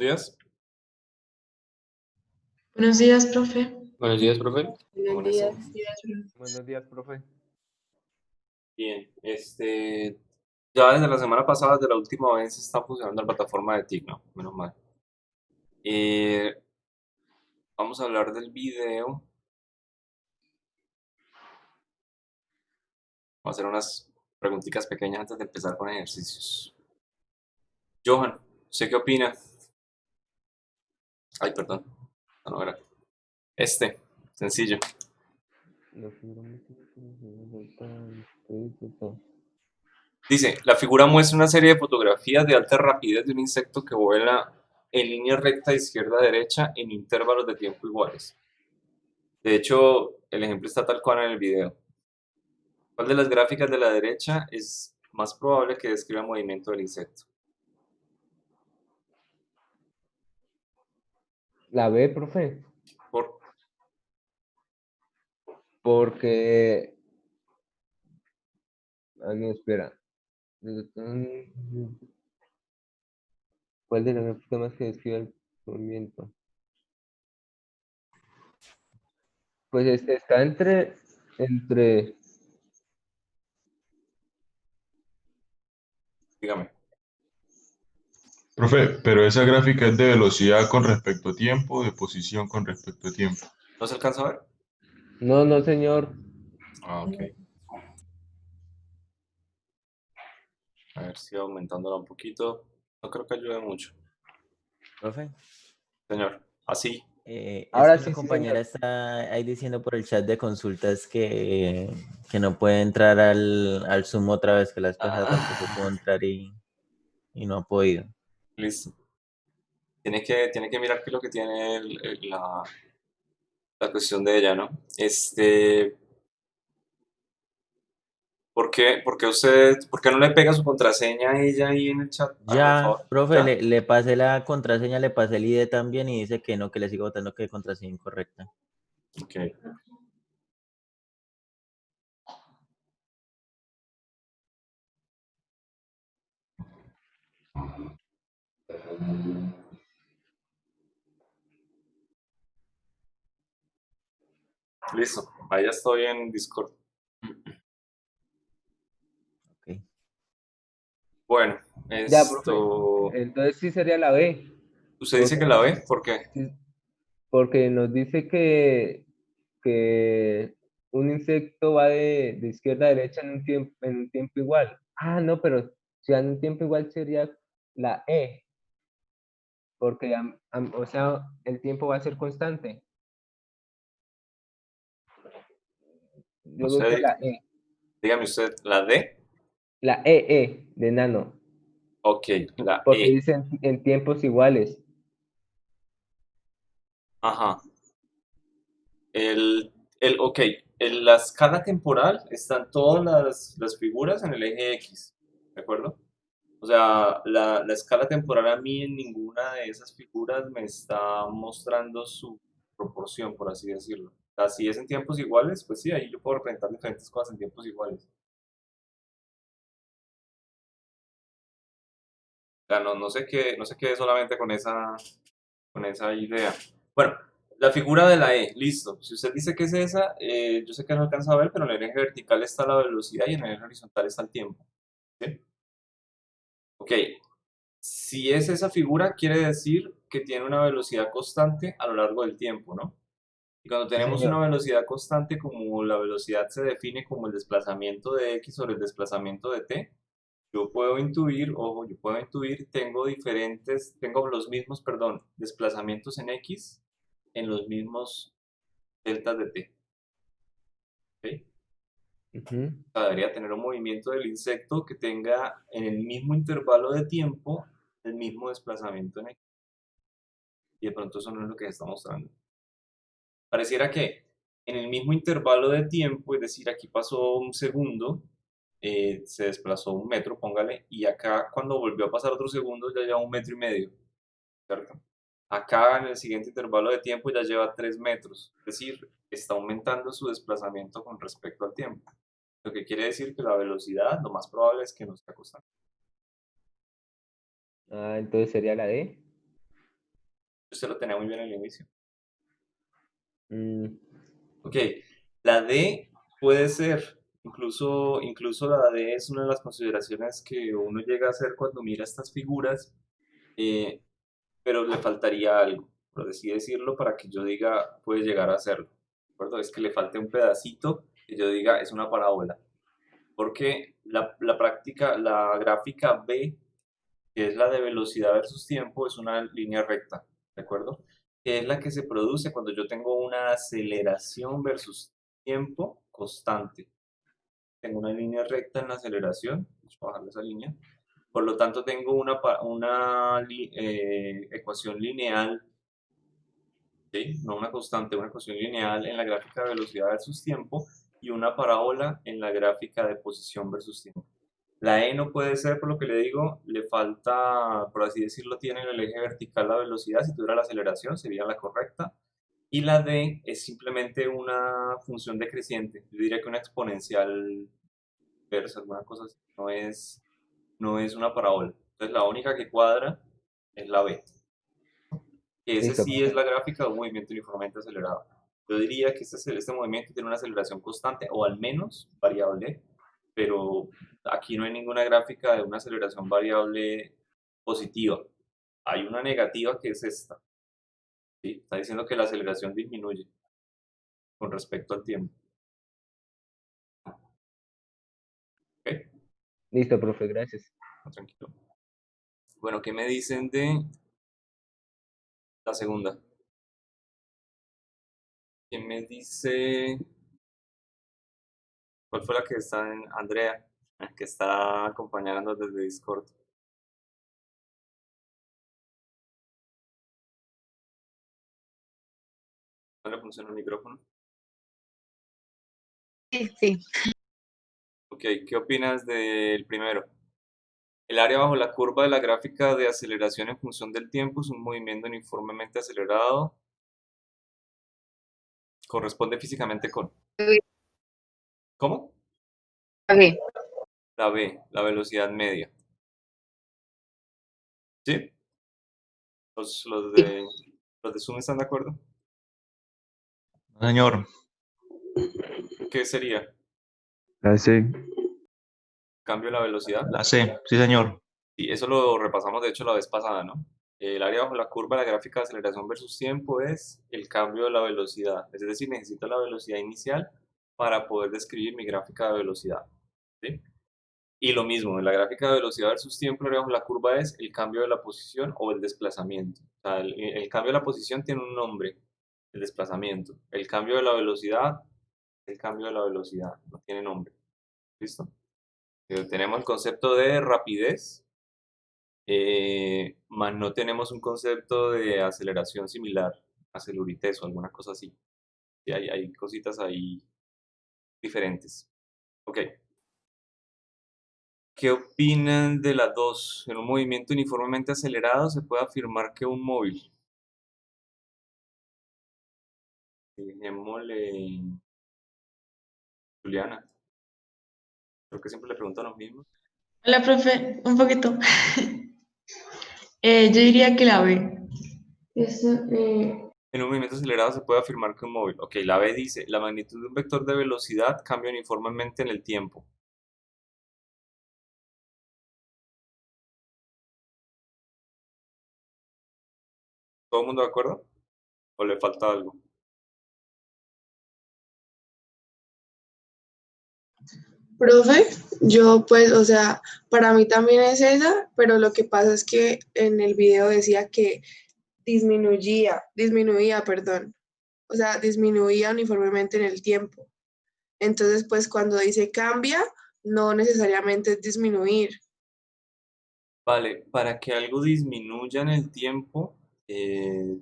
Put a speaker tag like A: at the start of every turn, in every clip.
A: días.
B: Buenos días, profe.
A: Buenos días, profe. ¿Cómo
C: Buenos
A: les
C: días.
A: va?
D: Buenos días, profe.
A: Bien, ya desde la semana pasada, de la última vez, está funcionando la plataforma de TIC, ¿no? Menos mal. Eh, Vamos a hablar del video. Vamos a hacer unas preguntitas pequeñas antes de empezar con ejercicios. Johan, ¿usted qué opina? Ay, perdón. No era. Sencillo. Dice, la figura muestra una serie de fotografías de alta rapidez de un insecto que vuela en línea recta de izquierda a derecha en intervalos de tiempo iguales. De hecho, el ejemplo está tal cual en el video. ¿Cuál de las gráficas de la derecha es más probable que describa el movimiento del insecto?
D: La B, profe,
A: Por,
D: porque... no, espera. ¿Cuál de las gráficas más que describe el movimiento? Pues está entre...
A: dígame.
E: Profe, pero esa gráfica es de velocidad con respecto a tiempo, de posición con respecto a tiempo.
A: ¿No se alcanza a ver?
D: No, no, señor.
A: Ah, ok. A ver si aumentándola un poquito. No creo que ayude mucho.
C: Profe,
A: Señor, así.
C: es
D: Ahora
C: que una
D: sí, sí,
C: compañera
D: señor.
C: está ahí diciendo por el chat de consultas que no puede entrar al Zoom otra vez, que la vez pasada tampoco pudo entrar y no ha podido.
A: Listo. Tiene que mirar qué es lo que tiene la cuestión de ella, ¿no? ¿Por qué no le pega su contraseña a ella ahí en el chat? Hágame el
C: Ya,
A: favor.
C: profe,
A: ¿Ya?
C: le pasé la contraseña, le pasé el ID también y dice que no, que le sigo votando que contraseña incorrecta.
A: Ok. Listo. Ahí ya estoy en Discord.
C: Ok.
A: Bueno,
D: Ya, profe. Entonces sí sería la B.
A: ¿Usted dice
D: Porque,
A: que la ve? ¿Por qué?
D: porque nos dice que un insecto va de izquierda a derecha en un tiempo igual. Ah, no, pero si en un tiempo igual sería la E, porque o sea, el tiempo va a ser constante.
A: No
D: Yo creo que
A: sé,
D: la E.
A: dígame usted, ¿la D?
D: La E de nano,
A: Ok, la
D: porque
A: E.
D: dicen en tiempos iguales.
A: Ajá. Ok, en la escala temporal están todas las figuras en el eje X, ¿de acuerdo? O sea, la escala temporal a mí en ninguna de esas figuras me está mostrando su proporción, por así decirlo. O sea, si es en tiempos iguales, pues sí, ahí yo puedo representar diferentes cosas en tiempos iguales. O sea, no sé qué solamente con esa idea. Bueno, la figura de la E, listo. Si usted dice que es esa, yo sé que no alcanza a ver, pero en el eje vertical está la velocidad y en el eje horizontal está el tiempo. ¿Sí? Ok, si es esa figura, quiere decir que tiene una velocidad constante a lo largo del tiempo, ¿no? Y cuando
D: Sí,
A: tenemos una
D: señor.
A: velocidad constante, como la velocidad se define como el desplazamiento de x sobre el desplazamiento de t, yo puedo intuir, ojo, tengo los mismos, perdón, desplazamientos en x en los mismos deltas de t. ¿Ok?
D: Ujú.
A: O sea, debería tener un movimiento del insecto que tenga en el mismo intervalo de tiempo el mismo desplazamiento en x. Y de pronto eso no es lo que se está mostrando. Pareciera que en el mismo intervalo de tiempo, es decir, aquí pasó un segundo, se desplazó 1 metro, póngale, y acá cuando volvió a pasar otro segundo ya lleva 1,5 metros, ¿cierto? Acá en el siguiente intervalo de tiempo ya lleva 3 metros, es decir, está aumentando su desplazamiento con respecto al tiempo. Lo que quiere decir que la velocidad, lo más probable es que no sea constante.
D: Ah, entonces sería la D.
A: Usted lo tenía muy bien al inicio.
D: Mm,
A: Ok, la D puede ser, incluso la D es una de las consideraciones que uno llega a hacer cuando mira estas figuras, eh, pero le faltaría algo, por así decirlo, para que yo diga, puede llegar a hacerlo. ¿De acuerdo? Es que le falte un pedacito que yo diga, es una parábola. Porque la gráfica B, que es la de velocidad versus tiempo, es una línea recta, ¿de acuerdo? Que es la que se produce cuando yo tengo una aceleración versus tiempo constante. Tengo una línea recta en la aceleración, vamos a bajar esa línea. Por lo tanto, tengo una ecuación lineal, ¿sí? No una constante, una ecuación lineal en la gráfica de velocidad versus tiempo y una parábola en la gráfica de posición versus tiempo. La E no puede ser, por lo que le digo, le falta, por así decirlo, tiene en el eje vertical la velocidad, si tuviera la aceleración sería la correcta. Y la D es simplemente una función decreciente, yo diría que una exponencial versa, alguna cosa así, no es una parábola. Entonces la única que cuadra es la B, que ese
D: listo,
A: sí es
D: profe.
A: la gráfica de un movimiento uniformemente acelerado. Yo diría que este movimiento tiene una aceleración constante o al menos variable, pero aquí no hay ninguna gráfica de una aceleración variable positiva. Hay una negativa que es esta, ¿sí? Está diciendo que la aceleración disminuye con respecto al tiempo. ¿Ok?
D: Listo, profe, gracias.
A: Tranquilo. Bueno, ¿qué me dicen de la segunda? ¿Qué me dice? ¿Cuál fue la que está en Andrea? Que está acompañándonos desde Discord. ¿No le funciona el micrófono?
B: Sí, sí.
A: Ok, ¿qué opinas del primero? El área bajo la curva de la gráfica de aceleración en función del tiempo es un movimiento uniformemente acelerado. Corresponde físicamente con. ¿Cómo?
B: Ok.
A: La B, la velocidad media. ¿Sí? Los de Zoom están de acuerdo.
E: Señor,
A: ¿Qué sería?
E: la C.
A: ¿Cambio de la velocidad?
E: La C, sí, señor.
A: Y eso lo repasamos de hecho la vez pasada, ¿no? El área bajo la curva de la gráfica de aceleración versus tiempo es el cambio de la velocidad. Es decir, necesito la velocidad inicial para poder describir mi gráfica de velocidad. ¿Sí? Y lo mismo, en la gráfica de velocidad versus tiempo, el área bajo la curva es el cambio de la posición o el desplazamiento. O sea, el cambio de la posición tiene un nombre, el desplazamiento. El cambio de la velocidad, el cambio de la velocidad, no tiene nombre. ¿Listo? Tenemos el concepto de rapidez, más no tenemos un concepto de aceleración similar a celulitis o alguna cosa así. Y hay cositas ahí diferentes. Ok. ¿Qué opinan de las dos? En un movimiento uniformemente acelerado se puede afirmar que un móvil. Dejémosle Juliana. Creo que siempre le preguntan los mismos.
F: Hola, profe, un poquito. Yo diría que la B.
A: En un movimiento acelerado se puede afirmar que un móvil. Ok, la B dice, la magnitud de un vector de velocidad cambia uniformemente en el tiempo. ¿Todo el mundo de acuerdo? ¿O le falta algo?
B: Profe, yo pues, o sea, para mí también es esa, pero lo que pasa es que en el video decía que disminuía, perdón. O sea, disminuía uniformemente en el tiempo. Entonces, pues cuando dice cambia, no necesariamente es disminuir.
A: Vale, para que algo disminuya en el tiempo,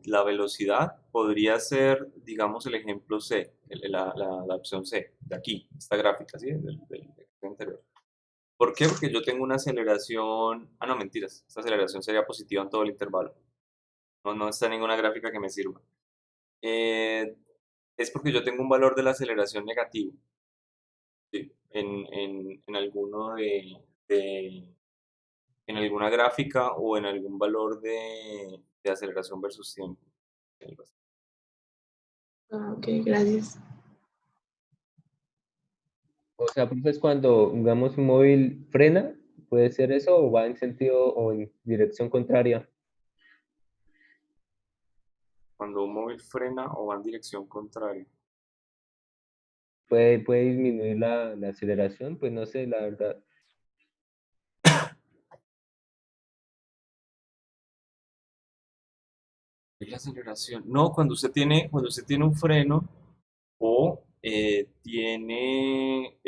A: la velocidad podría ser, digamos, el ejemplo C, la opción C, de aquí, esta gráfica, ¿sí? Del ejercicio anterior. ¿Por qué? Porque yo tengo una aceleración. Ah, no, mentiras. Esta aceleración sería positiva en todo el intervalo. No está en ninguna gráfica que me sirva. Eh, es porque yo tengo un valor de la aceleración negativo, ¿sí? En alguno en alguna gráfica o en algún valor de aceleración versus tiempo.
B: Ah, ok, gracias.
D: O sea, profe, es cuando, digamos, un móvil frena, puede ser eso, o va en sentido o en dirección contraria.
A: Cuando un móvil frena o va en dirección contraria.
D: Puede disminuir la aceleración, pues no sé, la verdad.
A: Es la aceleración. No, cuando usted tiene un freno o tiene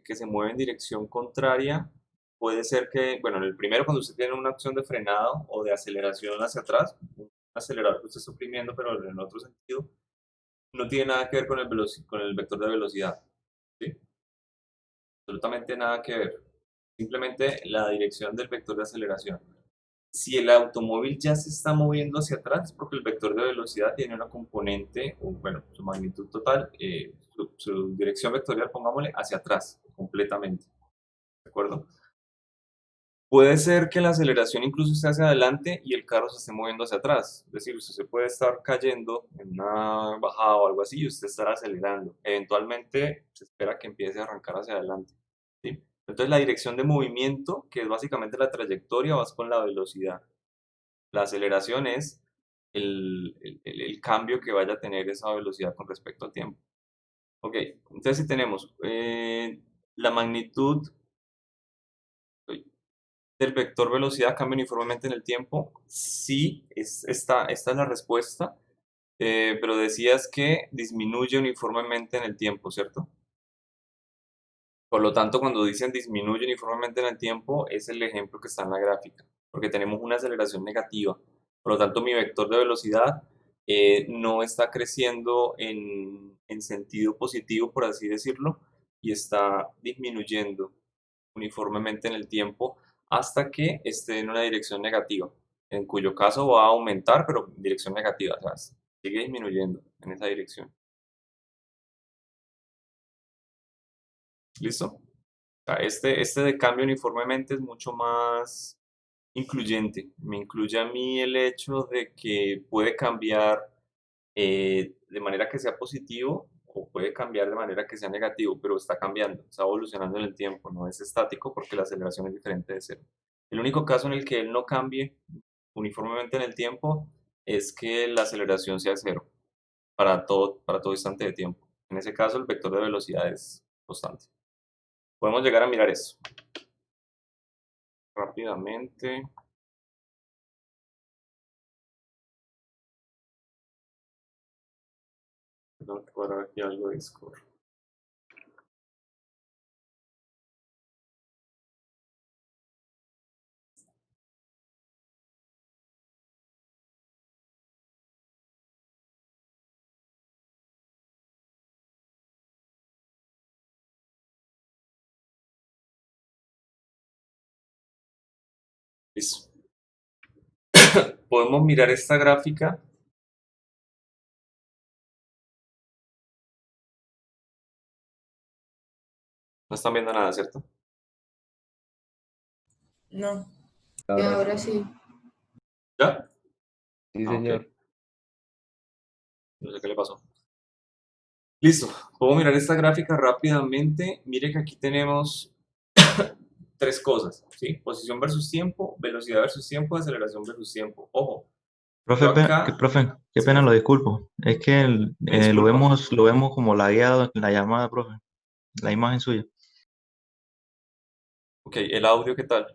A: que se mueve en dirección contraria, puede ser que, bueno, en el primero cuando usted tiene una acción de frenado o de aceleración hacia atrás, un acelerador que usted está oprimiendo, pero en otro sentido, no tiene nada que ver con con el vector de velocidad, ¿sí? Absolutamente nada que ver. Simplemente la dirección del vector de aceleración. Si el automóvil ya se está moviendo hacia atrás, porque el vector de velocidad tiene una componente, o bueno, su magnitud total, su dirección vectorial, pongámosle, hacia atrás, completamente. ¿De acuerdo? Puede ser que la aceleración incluso esté hacia adelante y el carro se esté moviendo hacia atrás. Es decir, usted se puede estar cayendo en una bajada o algo así y usted estará acelerando. Eventualmente se espera que empiece a arrancar hacia adelante, ¿sí? Entonces la dirección de movimiento, que es básicamente la trayectoria, vas con la velocidad. La aceleración es el cambio que vaya a tener esa velocidad con respecto al tiempo. Ok, entonces si tenemos la magnitud del vector velocidad cambia uniformemente en el tiempo. Sí, esta es la respuesta, pero decías que disminuye uniformemente en el tiempo, ¿cierto? Por lo tanto, cuando dicen disminuye uniformemente en el tiempo, es el ejemplo que está en la gráfica, porque tenemos una aceleración negativa. Por lo tanto, mi vector de velocidad no está creciendo en sentido positivo, por así decirlo, y está disminuyendo uniformemente en el tiempo hasta que esté en una dirección negativa, en cuyo caso va a aumentar, pero en dirección negativa, o sea, sigue disminuyendo en esa dirección. ¿Listo? O sea, este de cambio uniformemente es mucho más incluyente. Me incluye a mí el hecho de que puede cambiar de manera que sea positivo o puede cambiar de manera que sea negativo, pero está cambiando, está evolucionando en el tiempo, no es estático porque la aceleración es diferente de cero. El único caso en el que él no cambie uniformemente en el tiempo es que la aceleración sea cero para todo instante de tiempo. En ese caso, el vector de velocidad es constante. Podemos llegar a mirar eso rápidamente. Tengo que cuadrar aquí algo de Discord. Listo. Podemos mirar esta gráfica. No están viendo nada, ¿cierto?
F: No.
D: Ahora
F: sí.
A: ¿Ya?
D: sí,
A: Ah, ok.
D: señor.
A: No sé qué le pasó. Listo. Puedo mirar esta gráfica rápidamente. Mire que aquí tenemos tres cosas, ¿sí? Posición versus tiempo, velocidad versus tiempo, aceleración versus tiempo. Ojo,
G: Profe,
A: yo acá,
G: profe, qué
A: sí,
G: pena, lo
A: profe,
G: disculpo. Es que
A: me disculpa.
G: lo vemos como lagueado en la llamada, profe. La imagen suya.
A: Ok, el audio, ¿qué tal?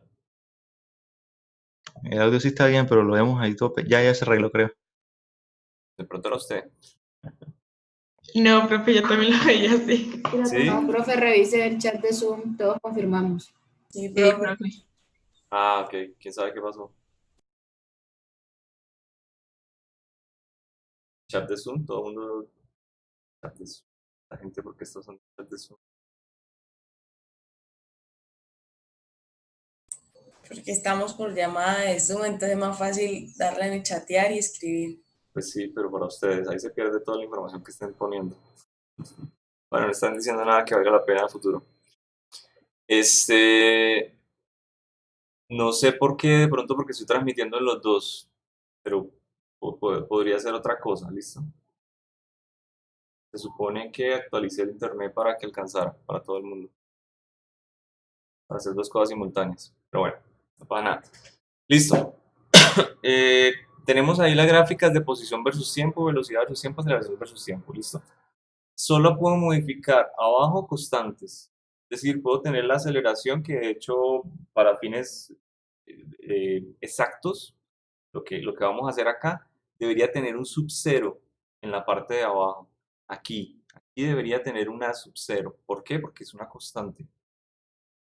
G: El audio sí está bien, pero lo vemos ahí tope. Ya se arregló, creo.
A: De pronto era usted.
F: No, profe, yo también lo veía así.
A: ¿Sí?
H: No, profe, revise el chat de Zoom, todos confirmamos.
F: Sí,
H: Sí,
F: profe.
A: Ah, ok. ¿Quién sabe qué pasó? Chat de Zoom, todo el mundo... Chat de Zoom. La gente, ¿por qué está usando chat de Zoom?
I: Porque estamos por llamada de Zoom, entonces es más fácil darle en chatear y escribir.
A: Pues sí, pero para ustedes, ahí se pierde toda la información que estén poniendo. Bueno, no están diciendo nada que valga la pena en el futuro. No sé por qué, de pronto porque estoy transmitiendo en los dos, pero Podría ser otra cosa, ¿listo? Se supone que actualicé el internet para que alcanzara para todo el mundo. Para hacer dos cosas simultáneas. Pero bueno, no pasa nada. Listo. Tenemos ahí las gráficas de posición versus tiempo, velocidad versus tiempo, aceleración versus tiempo. Listo. Solo puedo modificar abajo constantes. Es decir, puedo tener la aceleración que de hecho para fines exactos, lo que vamos a hacer acá, debería tener un subcero en la parte de abajo. Aquí debería tener una subcero. ¿Por qué? Porque es una constante.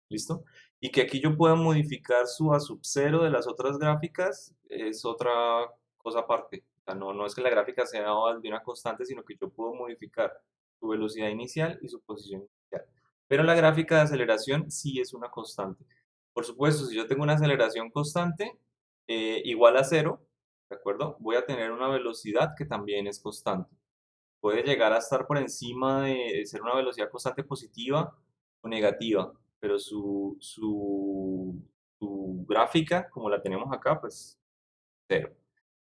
A: ¿Listo? Y que aquí yo pueda modificar su a subcero de las otras gráficas es otra cosa aparte. O sea, no es que la gráfica sea de una constante, sino que yo puedo modificar su velocidad inicial y su posición inicial. Pero la gráfica de aceleración sí es una constante. Por supuesto, si yo tengo una aceleración constante igual a 0, ¿de acuerdo? Voy a tener una velocidad que también es constante. Puede llegar a estar por encima de ser una velocidad constante positiva o negativa, pero su gráfica, como la tenemos acá, pues 0.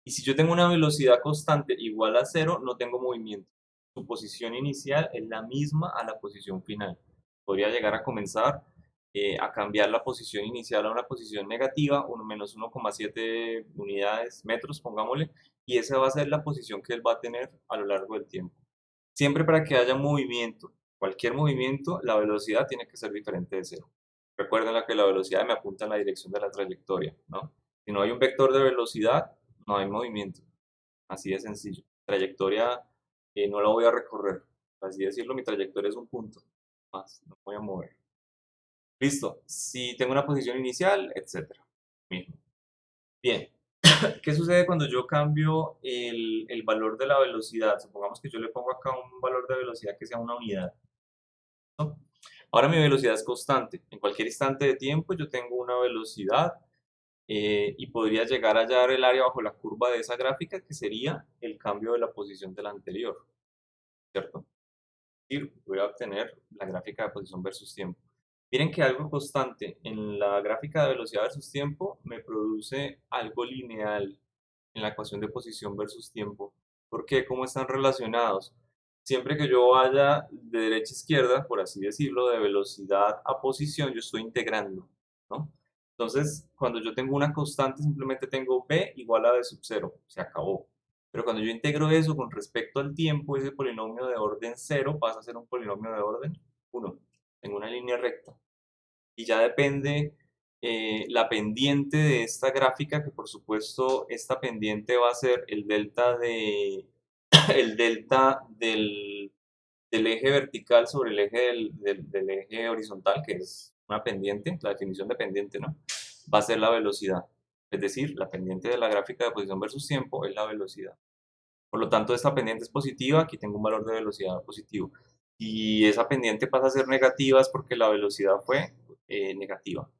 A: Y si yo tengo una velocidad constante igual a 0, no tengo movimiento. Su posición inicial es la misma a la posición final. Podría llegar a comenzar a cambiar la posición inicial a una posición negativa, menos 1,7 unidades, metros, pongámosle, y esa va a ser la posición que él va a tener a lo largo del tiempo. Siempre para que haya movimiento, cualquier movimiento, la velocidad tiene que ser diferente de 0. Recuerden que la velocidad me apunta en la dirección de la trayectoria, ¿no? Si no hay un vector de velocidad, no hay movimiento. Así de sencillo. Trayectoria no la voy a recorrer. Por así decirlo, mi trayectoria es un punto. Más, no voy a mover. Listo. Si tengo una posición inicial, etc. Mismo. Bien. ¿Qué sucede cuando yo cambio el valor de la velocidad? Supongamos que yo le pongo acá un valor de velocidad que sea una unidad, ¿no? Ahora mi velocidad es constante. En cualquier instante de tiempo yo tengo una velocidad y podría llegar a hallar el área bajo la curva de esa gráfica, que sería el cambio de la posición de la anterior, ¿cierto? Y voy a obtener la gráfica de posición versus tiempo. Miren que algo constante en la gráfica de velocidad versus tiempo me produce algo lineal en la ecuación de posición versus tiempo. ¿Por qué? ¿Cómo están relacionados? Siempre que yo vaya de derecha a izquierda, por así decirlo, de velocidad a posición, yo estoy integrando, ¿no? Entonces, cuando yo tengo una constante, simplemente tengo b igual a b sub 0, se acabó. Pero cuando yo integro eso con respecto al tiempo, ese polinomio de orden 0 pasa a ser un polinomio de orden 1, en una línea recta. Y ya depende la pendiente de esta gráfica, que por supuesto esta pendiente va a ser el delta del eje vertical sobre el eje del eje horizontal, que es una pendiente, la definición de pendiente, ¿no? Va a ser la velocidad. Es decir, la pendiente de la gráfica de posición versus tiempo es la velocidad. Por lo tanto, esta pendiente es positiva, aquí tengo un valor de velocidad positivo. Y esa pendiente pasa a ser negativa es porque la velocidad fue negativa.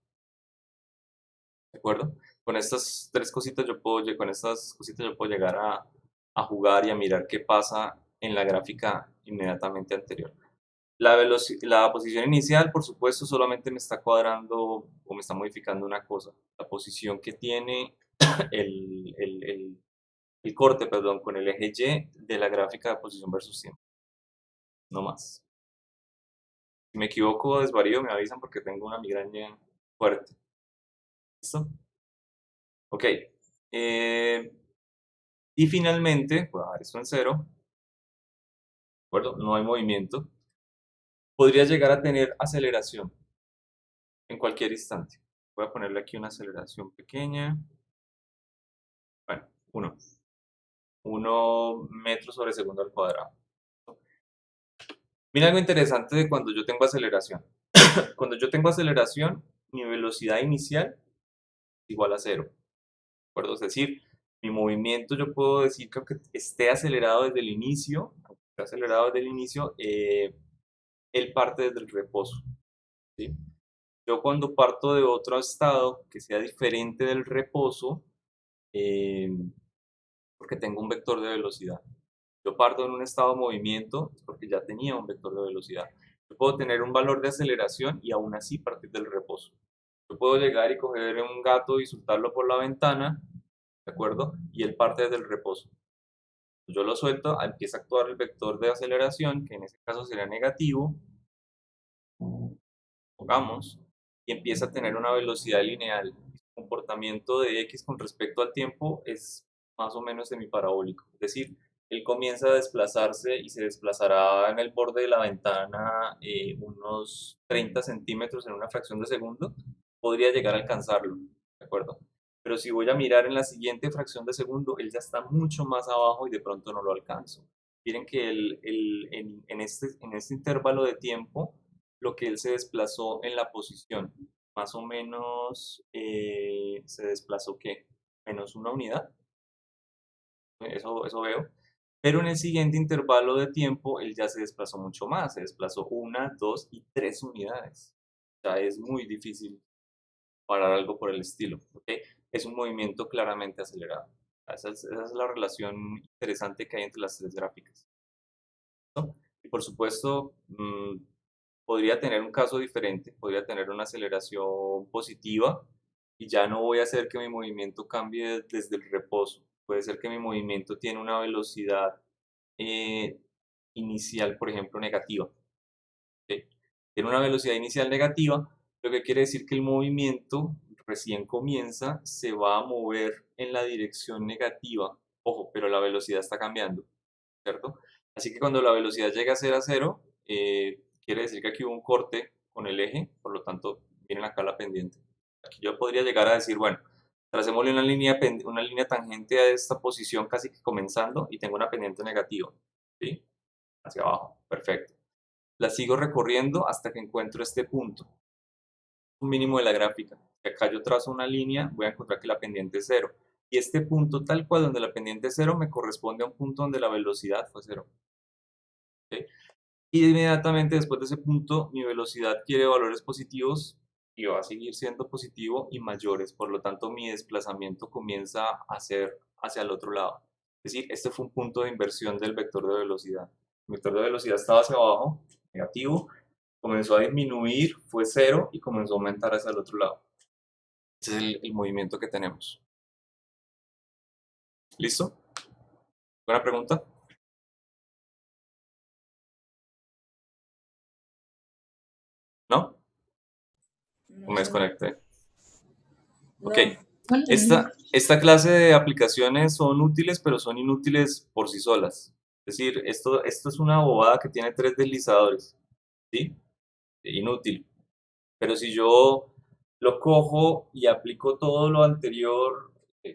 A: ¿De acuerdo? Con estas cositas yo puedo llegar a jugar y a mirar qué pasa en la gráfica inmediatamente anterior. La posición inicial, por supuesto, solamente me está cuadrando o me está modificando una cosa. La posición que tiene el corte, perdón, con el eje Y de la gráfica de posición versus tiempo. No más. Si me equivoco o desvarío, me avisan porque tengo una migraña fuerte. ¿Listo? Ok. Y finalmente, voy a dejar esto en 0. ¿De acuerdo? No hay movimiento. Podría llegar a tener aceleración en cualquier instante. Voy a ponerle aquí una aceleración pequeña. Bueno, 1 metro sobre segundo al cuadrado. Mira algo interesante de cuando yo tengo aceleración. Cuando yo tengo aceleración, mi velocidad inicial es igual a 0. ¿De acuerdo? Es decir, mi movimiento yo puedo decir que aunque esté acelerado desde el inicio, él parte desde el reposo. ¿Sí? Yo cuando parto de otro estado que sea diferente del reposo, porque tengo un vector de velocidad. Yo parto en un estado de movimiento porque ya tenía un vector de velocidad. Yo puedo tener un valor de aceleración y aún así partir del reposo. Yo puedo llegar y coger un gato y soltarlo por la ventana, ¿de acuerdo? Y él parte desde el reposo. Yo lo suelto, empieza a actuar el vector de aceleración, que en este caso sería negativo, pongamos, y empieza a tener una velocidad lineal. El comportamiento de x con respecto al tiempo es más o menos semiparabólico, es decir, él comienza a desplazarse y se desplazará en el borde de la ventana unos 30 centímetros en una fracción de segundo, podría llegar a alcanzarlo, ¿de acuerdo? Pero si voy a mirar en la siguiente fracción de segundo, él ya está mucho más abajo y de pronto no lo alcanzo. Miren que en este intervalo de tiempo, lo que él se desplazó en la posición, más o menos se desplazó, ¿qué? Menos una unidad, eso veo. Pero en el siguiente intervalo de tiempo, él ya se desplazó mucho más, se desplazó 1, 2 y 3 unidades. O sea, es muy difícil parar algo por el estilo, ¿ok? Es un movimiento claramente acelerado. Esa es la relación interesante que hay entre las tres gráficas, ¿no? Y por supuesto, podría tener un caso diferente, podría tener una aceleración positiva y ya no voy a hacer que mi movimiento cambie desde el reposo. Puede ser que mi movimiento tiene una velocidad inicial, por ejemplo, negativa. ¿Ok? Tiene una velocidad inicial negativa, lo que quiere decir que el movimiento recién comienza, se va a mover en la dirección negativa. Ojo, pero la velocidad está cambiando, ¿cierto? Así que cuando la velocidad llega a ser a cero, quiere decir que aquí hubo un corte con el eje, por lo tanto, miren acá la pendiente. Aquí yo podría llegar a decir, bueno, tracémosle una línea tangente a esta posición casi que comenzando y tengo una pendiente negativa, ¿sí? Hacia abajo, perfecto. La sigo recorriendo hasta que encuentro este punto, un mínimo de la gráfica. Si acá yo trazo una línea, voy a encontrar que la pendiente es 0. Y este punto tal cual donde la pendiente es 0 me corresponde a un punto donde la velocidad fue 0. ¿Okay? Y inmediatamente después de ese punto mi velocidad quiere valores positivos y va a seguir siendo positivo y mayores. Por lo tanto mi desplazamiento comienza a ser hacia el otro lado. Es decir, este fue un punto de inversión del vector de velocidad. El vector de velocidad estaba hacia abajo, negativo, comenzó a disminuir, fue 0 y comenzó a aumentar hacia el otro lado. Ese es el movimiento que tenemos. ¿Listo? ¿Buena pregunta? ¿No?
I: No
A: ¿O me
I: sé.
A: desconecté?
I: No.
A: Ok. Esta clase de aplicaciones son útiles, pero son inútiles por sí solas. Es decir, esto es una bobada que tiene 3 deslizadores. ¿Sí? Inútil. Pero si yo lo cojo y aplico todo lo anterior,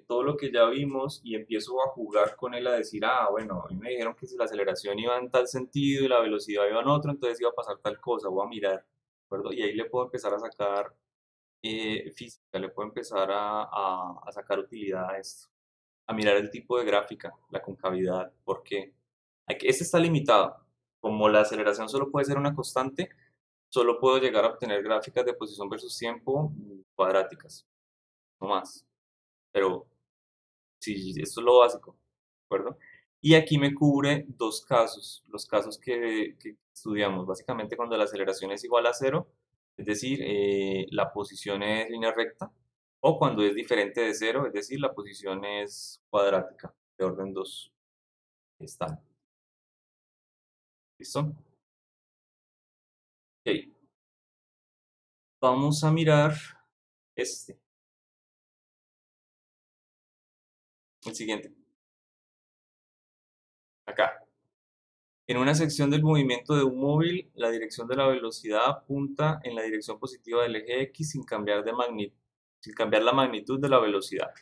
A: todo lo que ya vimos, y empiezo a jugar con él a decir, ah, bueno, a mí me dijeron que si la aceleración iba en tal sentido y la velocidad iba en otro, entonces iba a pasar tal cosa, voy a mirar, ¿de acuerdo? Y ahí le puedo empezar a sacar física, le puedo empezar a sacar utilidad a esto, a mirar el tipo de gráfica, la concavidad, porque este está limitado. Como la aceleración solo puede ser una constante, solo puedo llegar a obtener gráficas de posición versus tiempo cuadráticas, no más. Pero sí, esto es lo básico, ¿de acuerdo? Y aquí me cubre dos casos, los casos que estudiamos, básicamente cuando la aceleración es igual a 0, es decir, la posición es línea recta, o cuando es diferente de 0, es decir, la posición es cuadrática, de orden 2. Ahí está. ¿Listo? Ok. Vamos a mirar el siguiente. Acá. En una sección del movimiento de un móvil, la dirección de la velocidad apunta en la dirección positiva del eje X sin cambiar la magnitud de la velocidad.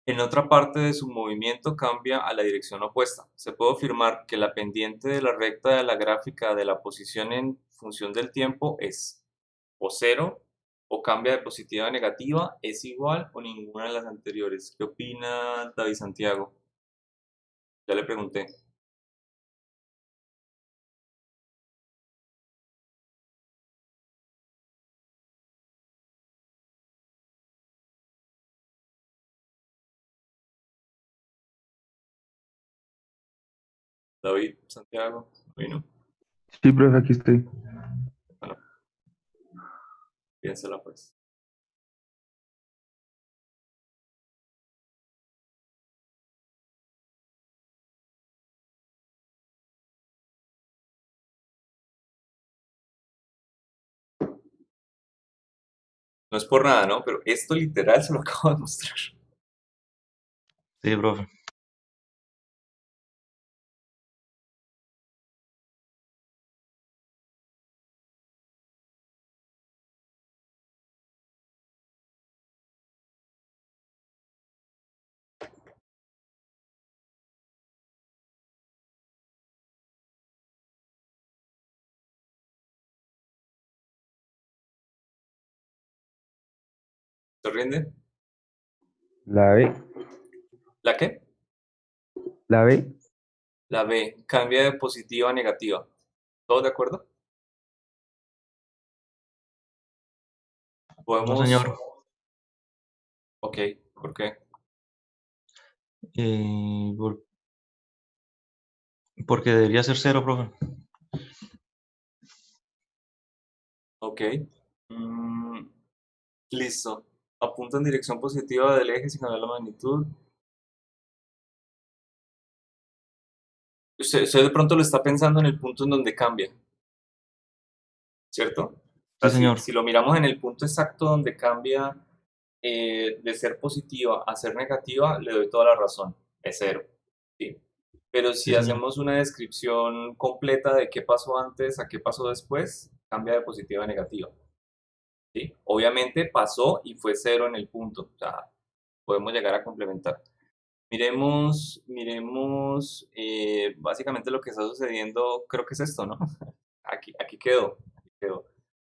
A: En otra parte de su movimiento cambia a la dirección opuesta. Se puede afirmar que la pendiente de la recta de la gráfica de la posición en función del tiempo es o 0, o cambia de positiva a negativa, es igual o ninguna de las anteriores. ¿Qué opina David Santiago? Ya le pregunté. David Santiago, bueno,
E: Sí, profe, aquí estoy.
A: piénsela pues. No es por nada, ¿no? Pero esto literal se lo acabo de mostrar.
G: Sí, profe.
A: ¿Se rinde?
D: La B,
A: ¿La qué?
D: la B.
A: La B. Cambia de positiva a negativa. ¿Todos de acuerdo?
G: No,
A: Podemos...
G: señor.
A: Ok, ¿por qué?
G: Por- Porque debería ser 0, profe.
A: Ok. Listo. Apunta en dirección positiva del eje sin cambiar la magnitud. Usted de pronto lo está pensando en el punto en donde cambia, ¿cierto? O
G: Sí,
A: sea,
G: señor.
A: si lo miramos en el punto exacto donde cambia de ser positiva a ser negativa, le doy toda la razón. Es 0. ¿sí? Pero si
G: Sí, señor.
A: hacemos una descripción completa de qué pasó antes a qué pasó después, cambia de positiva a negativa. ¿sí? Obviamente pasó y fue 0 en el punto. O sea, podemos llegar a complementar. Miremos, básicamente lo que está sucediendo, creo que es esto, ¿no? Aquí quedó.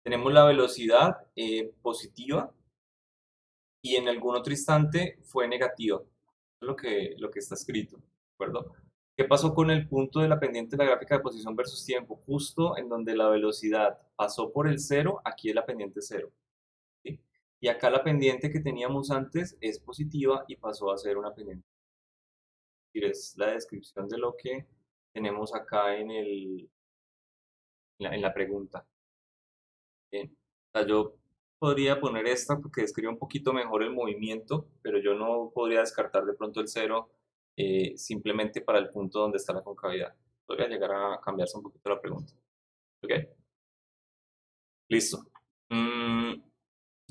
A: Tenemos la velocidad positiva y en algún otro instante fue negativa. Eso es lo que está escrito, ¿de acuerdo? ¿Qué pasó con el punto de la pendiente de la gráfica de posición versus tiempo? Justo en donde la velocidad pasó por el 0, aquí es la pendiente 0. ¿sí? Y acá la pendiente que teníamos antes es positiva y pasó a ser una pendiente. Es la descripción de lo que tenemos acá en la pregunta. Bien. O sea, yo podría poner esta porque describe un poquito mejor el movimiento, pero yo no podría descartar de pronto el 0 simplemente para el punto donde está la concavidad. Podría llegar a cambiarse un poquito la pregunta. ¿Ok? Listo.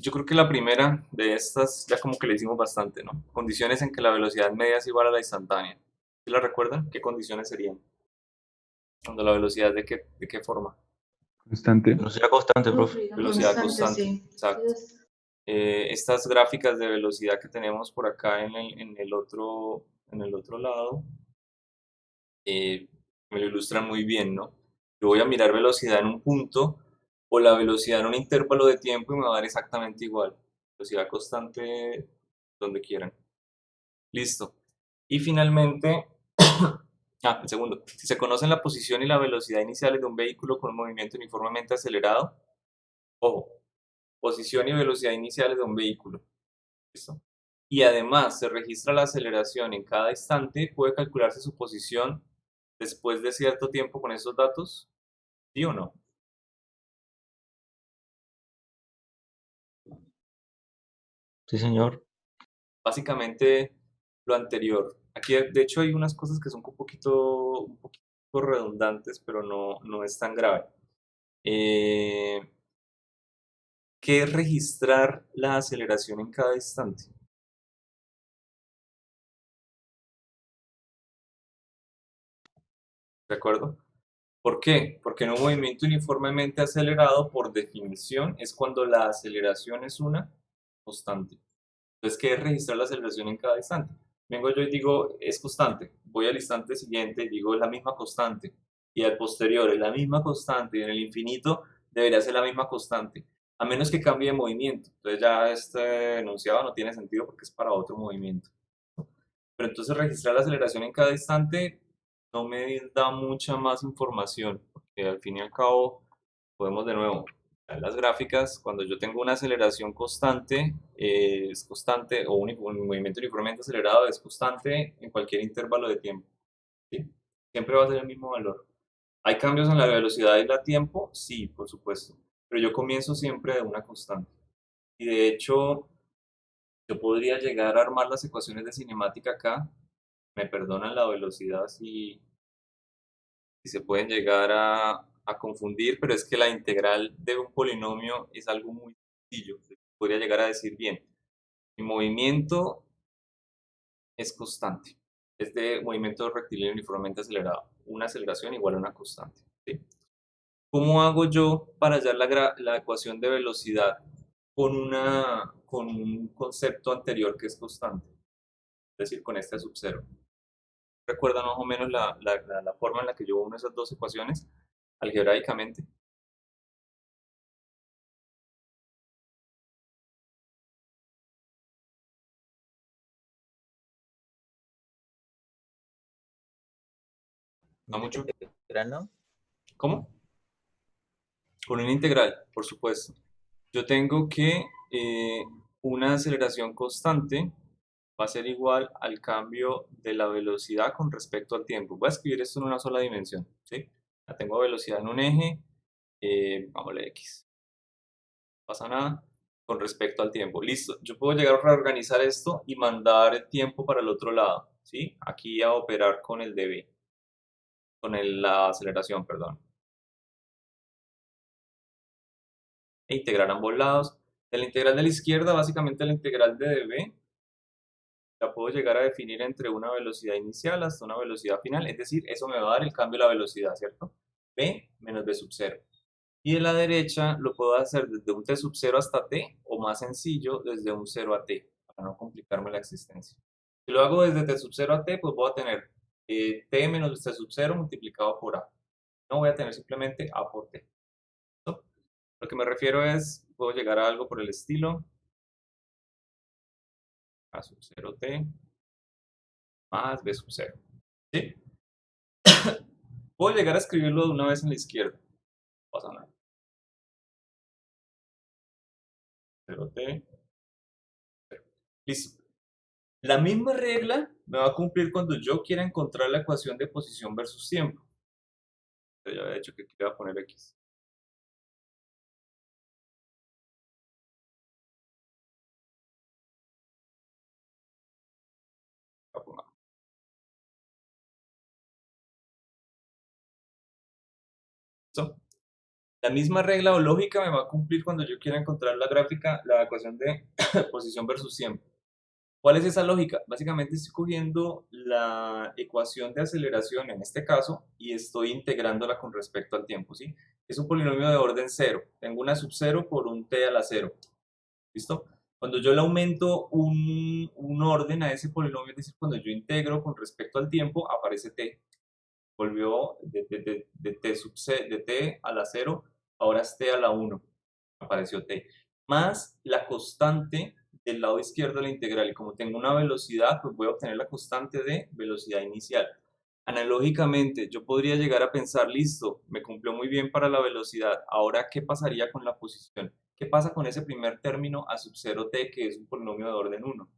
A: Yo creo que la primera de estas ya como que le hicimos bastante, ¿no? Condiciones en que la velocidad media es igual a la instantánea. ¿Sí la recuerdan? ¿Qué condiciones serían? Cuando la velocidad, ¿de qué forma?
E: Constante.
G: Velocidad constante, profe.
A: Velocidad
H: Constante,
A: constante.
H: sí.
A: Exacto. Estas gráficas de velocidad que tenemos por acá en el otro lado me lo ilustran muy bien, ¿no? Yo voy a mirar velocidad en un punto o la velocidad en un intervalo de tiempo y me va a dar exactamente igual. Velocidad constante donde quieran. Listo. Y finalmente, el segundo. Si se conocen la posición y la velocidad iniciales de un vehículo con un movimiento uniformemente acelerado, ojo, posición y velocidad iniciales de un vehículo. ¿Listo? Y además se registra la aceleración en cada instante, puede calcularse su posición después de cierto tiempo con esos datos, ¿sí o no?
G: Sí, señor.
A: Básicamente lo anterior. Aquí de hecho hay unas cosas que son un poquito redundantes, pero no es tan grave. ¿Qué es registrar la aceleración en cada instante? ¿De acuerdo? ¿Por qué? Porque en un movimiento uniformemente acelerado, por definición, es cuando la aceleración es una constante. Entonces, ¿qué es registrar la aceleración en cada instante? Vengo yo y digo, es constante. Voy al instante siguiente y digo, es la misma constante. Y al posterior, es la misma constante. Y en el infinito debería ser la misma constante. A menos que cambie de movimiento. Entonces ya este enunciado no tiene sentido porque es para otro movimiento. Pero entonces registrar la aceleración en cada instante no me da mucha más información, porque al fin y al cabo podemos de nuevo ver las gráficas, cuando yo tengo una aceleración constante, es constante, o un movimiento uniformemente acelerado es constante en cualquier intervalo de tiempo. ¿sí? Siempre va a ser el mismo valor. ¿Hay cambios en la velocidad y la tiempo? Sí, por supuesto, pero yo comienzo siempre de una constante. Y de hecho, yo podría llegar a armar las ecuaciones de cinemática acá. Me perdonan la velocidad si se pueden llegar a confundir, pero es que la integral de un polinomio es algo muy sencillo. podría llegar a decir, bien, mi movimiento es constante. Es de movimiento rectilíneo uniformemente acelerado. Una aceleración igual a una constante. ¿Sí? ¿Cómo hago yo para hallar la ecuación de velocidad con un concepto anterior que es constante? Es decir, con este sub 0. ¿Recuerdan más o menos la forma en la que yo uno esas dos ecuaciones algebraicamente? ¿No mucho?
C: ¿No?
A: ¿Cómo? Con una integral, por supuesto. Yo tengo que una aceleración constante va a ser igual al cambio de la velocidad con respecto al tiempo. Voy a escribir esto en una sola dimensión, ¿sí? La tengo a velocidad en un eje, vámonos X. No pasa nada con respecto al tiempo. Listo, yo puedo llegar a reorganizar esto y mandar el tiempo para el otro lado, ¿sí? Aquí a operar con el dB, con la aceleración, perdón. E integrar ambos lados. De la integral de la izquierda, básicamente la integral de dB, la puedo llegar a definir entre una velocidad inicial hasta una velocidad final, es decir, eso me va a dar el cambio de la velocidad, ¿cierto? B menos B sub 0. Y de la derecha lo puedo hacer desde un t sub 0 hasta t, o más sencillo, desde un 0 a t, para no complicarme la existencia. Si lo hago desde t sub 0 a t, pues voy a tener t menos t sub 0 multiplicado por a. No voy a tener simplemente a por t. ¿Listo? Lo que me refiero es, puedo llegar a algo por el estilo, a sub 0t más b sub 0. ¿Sí? Puedo llegar a escribirlo de una vez en la izquierda. No pasa nada. 0t. 0. Listo. La misma regla me va a cumplir cuando yo quiera encontrar la ecuación de posición versus tiempo. Yo ya había dicho que aquí le voy a poner x. Voy a poner. ¿Listo? La misma regla o lógica me va a cumplir cuando yo quiera encontrar la gráfica, la ecuación de posición versus tiempo. ¿Cuál es esa lógica? Básicamente estoy cogiendo la ecuación de aceleración en este caso y estoy integrándola con respecto al tiempo, ¿sí? Es un polinomio de orden 0. Tengo una sub 0 por un t a la 0. ¿Listo? Cuando yo le aumento un orden a ese polinomio, es decir, cuando yo integro con respecto al tiempo, aparece t. Volvió de t a la 0, ahora es t a la 1. Apareció t. Más la constante del lado izquierdo de la integral. Y como tengo una velocidad, pues voy a obtener la constante de velocidad inicial. Analógicamente, yo podría llegar a pensar, listo, me cumplió muy bien para la velocidad. Ahora, ¿qué pasaría con la posición? ¿Qué pasa con ese primer término a sub 0t, que es un polinomio de orden 1?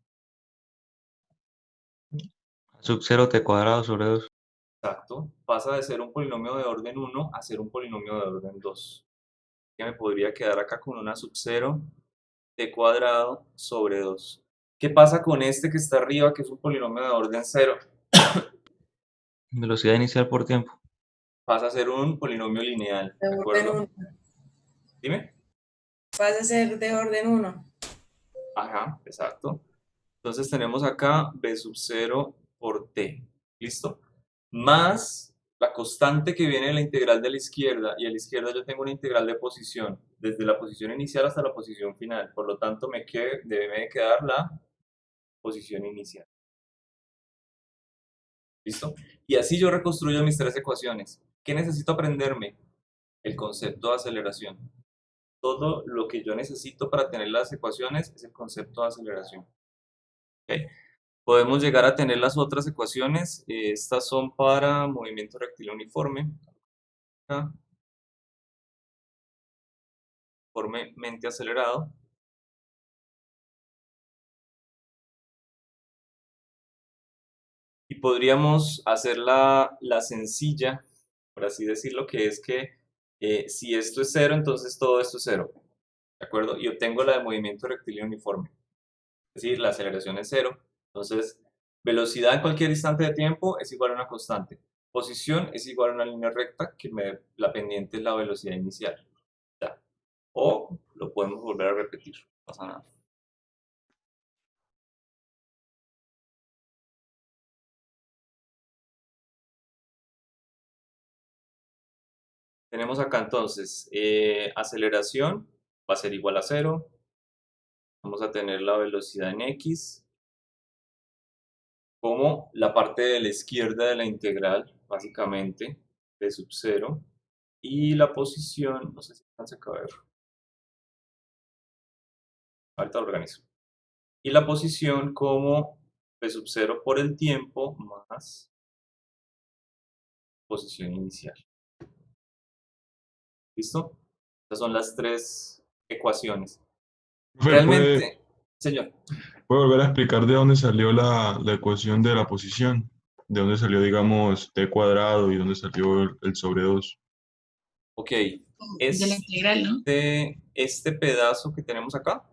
G: Sub 0t cuadrado sobre 2.
A: Exacto. Pasa de ser un polinomio de orden 1 a ser un polinomio de orden 2. Que me podría quedar acá con una sub 0 t cuadrado sobre 2. ¿Qué pasa con este que está arriba, que es un polinomio de orden 0?
G: Velocidad inicial por tiempo.
A: Pasa a ser un polinomio lineal,
I: De
A: ¿de
I: orden
A: acuerdo?
I: 1.
A: Dime.
I: Pasa a ser de orden 1.
A: Ajá, exacto. Entonces tenemos acá b sub 0 por t, ¿listo? Más la constante que viene de la integral de la izquierda, y a la izquierda yo tengo una integral de posición, desde la posición inicial hasta la posición final, por lo tanto debe quedar la posición inicial. ¿Listo? Y así yo reconstruyo mis tres ecuaciones. ¿Qué necesito aprenderme? El concepto de aceleración. Todo lo que yo necesito para tener las ecuaciones es el concepto de aceleración. ¿Okay? Podemos llegar a tener las otras ecuaciones. Estas son para movimiento rectilíneo uniforme. Acá. Uniformemente acelerado. Y podríamos hacer la sencilla, por así decirlo, que es que si esto es 0, entonces todo esto es 0. ¿De acuerdo? Y obtengo la de movimiento rectilíneo uniforme. Es decir, la aceleración es 0. Entonces, velocidad en cualquier instante de tiempo es igual a una constante. Posición es igual a una línea recta, que la pendiente es la velocidad inicial. ¿Ya? O lo podemos volver a repetir. pasa nada. Tenemos acá entonces, aceleración va a ser igual a 0. Vamos a tener la velocidad en x como la parte de la izquierda de la integral, básicamente, de sub 0. Y la posición, no sé si alcanza a ver. Ahorita lo organizo. Y la posición como p sub 0 por el tiempo más posición inicial. ¿Listo? Estas son las tres ecuaciones.
E: Profe,
A: Realmente, señor,
E: ¿puede volver a explicar de dónde salió la ecuación de la posición? ¿De dónde salió, digamos, t cuadrado y dónde salió el sobre 2?
A: ok,
F: De la integral, ¿no?
A: este pedazo que tenemos acá,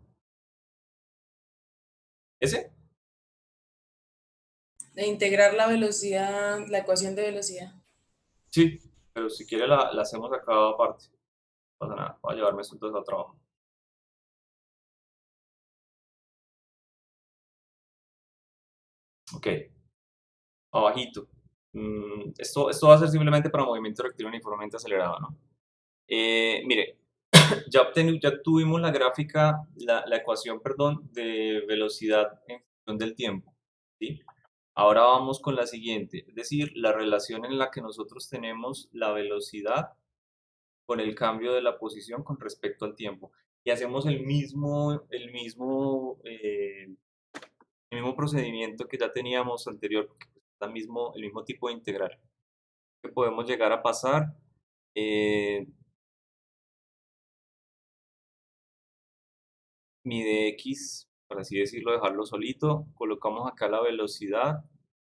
A: ¿ese?
I: De integrar la velocidad, la ecuación de velocidad.
A: Sí, pero si quiere la hacemos acá aparte. No pasa nada, voy a llevarme esto entonces al trabajo. Ok, abajito. Esto va a ser simplemente para movimiento rectilíneo uniformemente acelerado, ¿no? Mire, ya tuvimos la gráfica, la ecuación, perdón, de velocidad en función del tiempo, ¿sí? Ahora vamos con la siguiente, es decir, la relación en la que nosotros tenemos la velocidad con el cambio de la posición con respecto al tiempo. Y hacemos el mismo procedimiento que ya teníamos anterior, porque es el mismo tipo de integral. Que podemos llegar a pasar mi dx, por así decirlo, dejarlo solito, colocamos acá la velocidad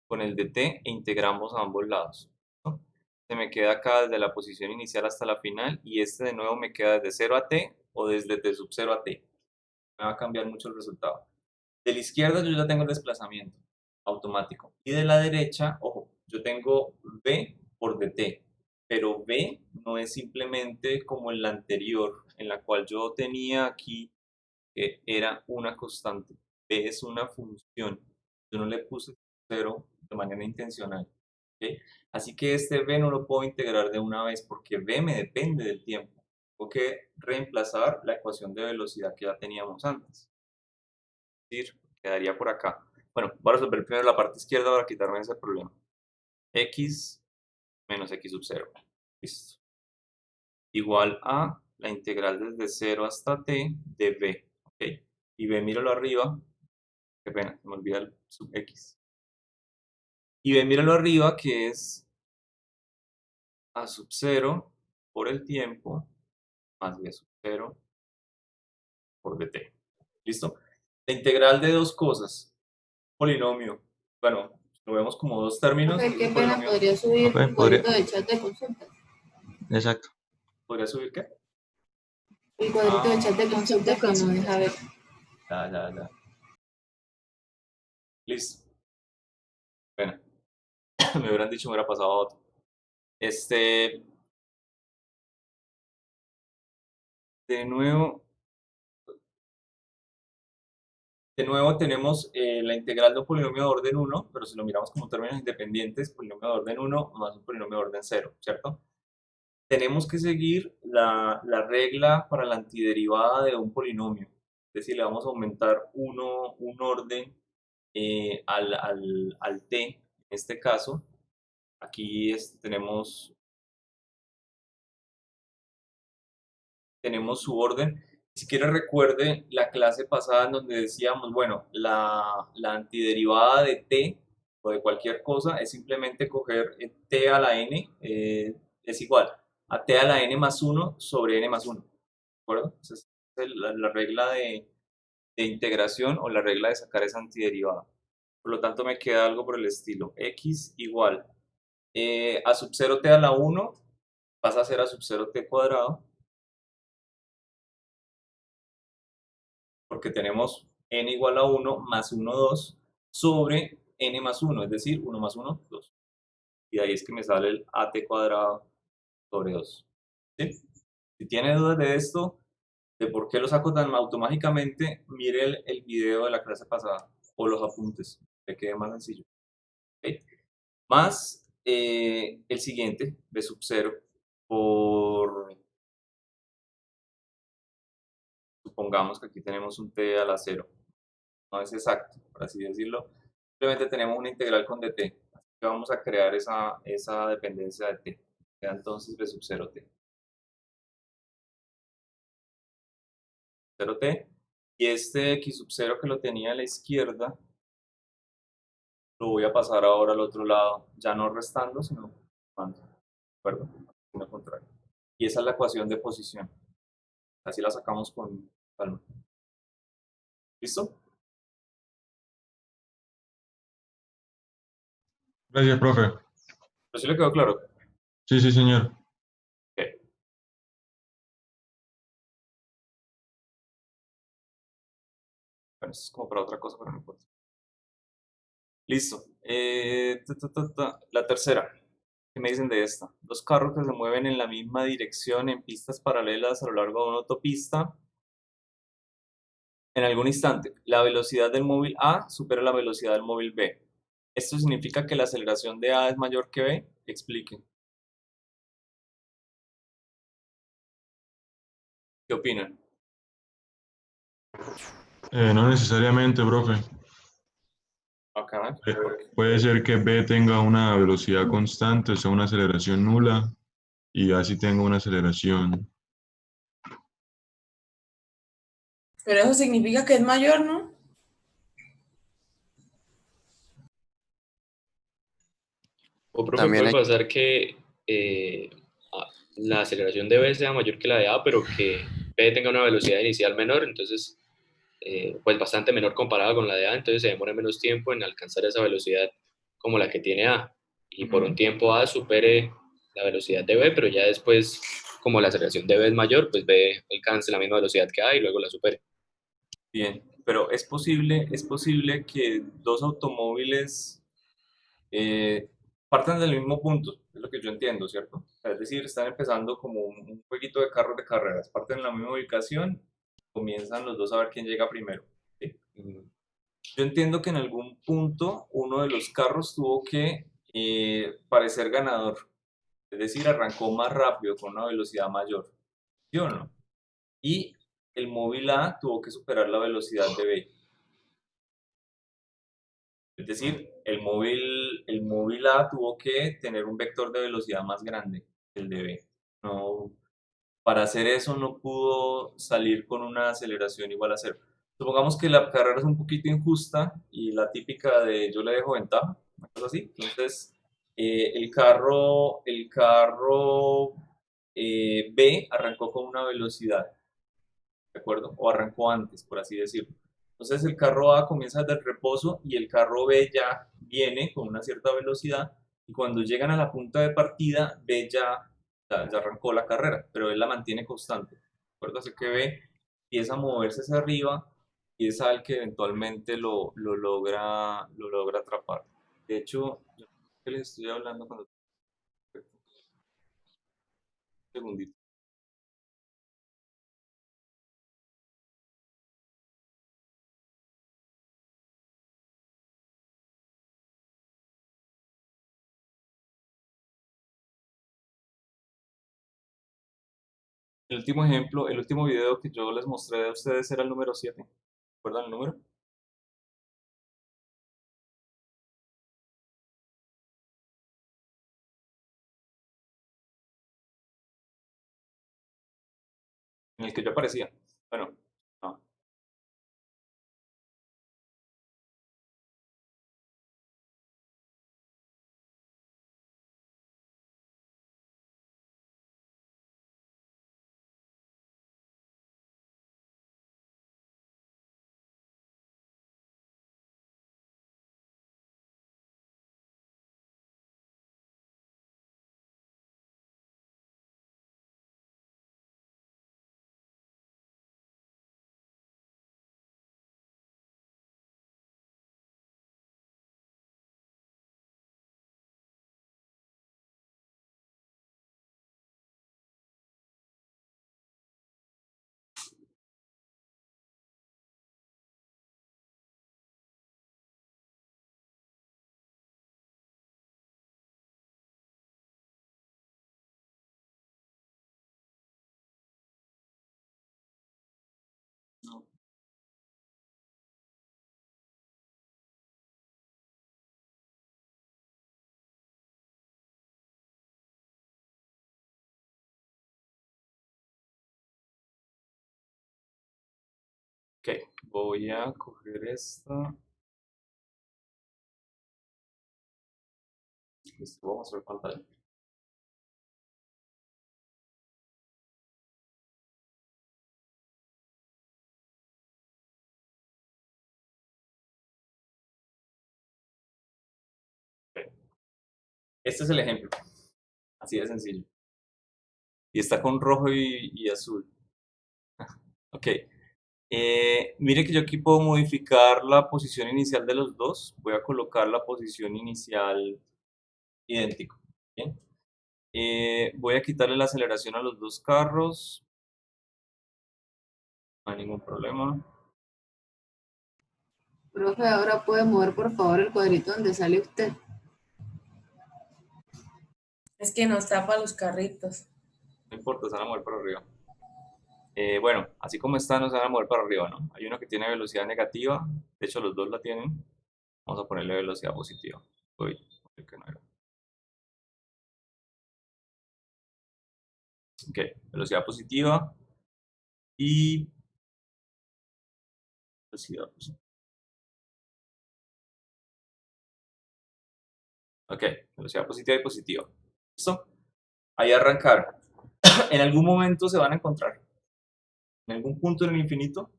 A: con el dt e integramos a ambos lados, ¿no? Se me queda acá desde la posición inicial hasta la final y este de nuevo me queda desde 0 a t o desde t sub 0 a t. Me va a cambiar mucho el resultado. De la izquierda yo ya tengo el desplazamiento automático y de la derecha, ojo, yo tengo v por dt, pero v no es simplemente como en la anterior, en la cual yo tenía aquí era una constante. B es una función. Yo no le puse 0 de manera intencional. ¿Okay? Así que este B no lo puedo integrar de una vez porque B me depende del tiempo. Tengo que reemplazar la ecuación de velocidad que ya teníamos antes. Es decir, quedaría por acá. Bueno, voy a resolver primero la parte izquierda para quitarme ese problema. X menos X sub 0. Listo. Igual a la integral desde 0 hasta t de B. ¿Okay? Y B, míralo arriba. Qué pena, se me olvida el sub X. Y B, míralo arriba, que es A sub 0 por el tiempo más B sub 0 por dt. ¿Listo? La integral de dos cosas. Polinomio. Bueno, lo vemos como dos términos.
H: Profe, qué pena, podría subir
G: Profe,
H: el cuadrito del chat de consultas.
G: Exacto.
A: ¿Podría subir qué?
H: El cuadrito del chat de consultas que nos deja ver.
A: Ya. Listo. Bueno, me hubieran dicho, me hubiera pasado a otro. De nuevo tenemos la integral de un polinomio de orden 1, pero si lo miramos como términos independientes, polinomio de orden 1 más un polinomio de orden 0, ¿cierto? Tenemos que seguir la regla para la antiderivada de un polinomio. Es decir, le vamos a aumentar un orden al t, en este caso. Aquí tenemos su orden. Si quiere recuerde la clase pasada en donde decíamos, bueno, la antiderivada de t o de cualquier cosa es simplemente coger t a la n, es igual a t a la n más 1 sobre n más 1, ¿de acuerdo? Esa es la regla de integración o la regla de sacar esa antiderivada. Por lo tanto me queda algo por el estilo, x igual a sub 0 t a la 1 pasa a ser a sub 0 t cuadrado, porque tenemos n igual a 1 más 1, 2 sobre n más 1, es decir, 1 más 1, 2. Y de ahí es que me sale el at cuadrado sobre 2. ¿Sí? Si tiene dudas de esto, de por qué lo saco tan automáticamente, mire el video de la clase pasada o los apuntes, que quede más sencillo. ¿Ok? Más el siguiente, B sub 0, por, supongamos que aquí tenemos un t a la 0. No es exacto, por así decirlo. Simplemente tenemos una integral con dt. Así que vamos a crear esa dependencia de t. Queda entonces b sub 0t. 0t. Y este x sub 0 que lo tenía a la izquierda, lo voy a pasar ahora al otro lado, ya no restando, sino sumando. ¿De acuerdo? Lo contrario. Y esa es la ecuación de posición. Así la sacamos con calma. ¿Listo?
E: Gracias, profe.
A: ¿Pero sí le quedó claro?
E: Sí, sí, señor.
A: Ok. Bueno, esto es como para otra cosa, pero no importa. Listo. La tercera. ¿Qué me dicen de esta? Dos carros que se mueven en la misma dirección en pistas paralelas a lo largo de una autopista. En algún instante, la velocidad del móvil A supera la velocidad del móvil B. ¿Esto significa que la aceleración de A es mayor que B? Expliquen. ¿Qué opinan?
E: No necesariamente, profe.
A: Acá.
E: Puede ser que B tenga una velocidad constante, o sea, una aceleración nula, y A sí tenga una aceleración.
I: Pero eso significa que es mayor, ¿no?
J: O profe,
K: También
J: puede
K: hay,
J: pasar que la aceleración de B sea mayor que la de A, pero que B tenga una velocidad inicial menor, entonces, pues bastante menor comparada con la de A, entonces se demora menos tiempo en alcanzar esa velocidad como la que tiene A. Y por un tiempo A supere la velocidad de B, pero ya después, como la aceleración de B es mayor, pues B alcance la misma velocidad que A y luego la supere.
A: Bien, pero es posible que dos automóviles partan del mismo punto, es lo que yo entiendo, ¿cierto? O sea, es decir, están empezando como un jueguito de carros de carreras, parten en la misma ubicación, comienzan los dos a ver quién llega primero. ¿Sí? Yo entiendo que en algún punto uno de los carros tuvo que parecer ganador, es decir, arrancó más rápido con una velocidad mayor, ¿sí o no? Y el móvil A tuvo que superar la velocidad de B. Es decir, el móvil A tuvo que tener un vector de velocidad más grande que el de B. No, para hacer eso no pudo salir con una aceleración igual a cero. Supongamos que la carrera es un poquito injusta y la típica de yo le dejo ventaja, una cosa así. Entonces, el carro B arrancó con una velocidad, ¿de acuerdo? O arrancó antes, por así decirlo. Entonces el carro A comienza desde el reposo y el carro B ya viene con una cierta velocidad y cuando llegan a la punta de partida, B ya arrancó la carrera, pero él la mantiene constante. ¿De acuerdo? Así que B empieza a moverse hacia arriba y es al que eventualmente lo logra atrapar. De hecho, yo que les estoy hablando cuando... Un segundito. El último ejemplo, el último video que yo les mostré a ustedes era el número 7. ¿Recuerdan el número? En el que yo aparecía. Bueno, no. Ok, voy a coger esta. Listo, voy a mostrar pantalla. Ok. Este es el ejemplo, así de sencillo. Y está con rojo y azul. Ok. Mire que yo aquí puedo modificar la posición inicial de los dos. Voy a colocar la posición inicial idéntico. ¿Bien? Voy a quitarle la aceleración a los dos carros. No hay ningún problema.
H: Profe, ahora puede mover por favor el cuadrito donde sale usted.
I: Es que nos tapa los carritos.
A: No importa, se van a mover para arriba. Bueno, así como están, no se van a mover para arriba, ¿no? Hay uno que tiene velocidad negativa. De hecho, los dos la tienen. Vamos a ponerle velocidad positiva. Uy, creo que no era. Ok, velocidad positiva. Y velocidad positiva. Ok, velocidad positiva y positiva. ¿Listo? Ahí arrancar. En algún momento se van a encontrar. ¿En algún punto en el infinito?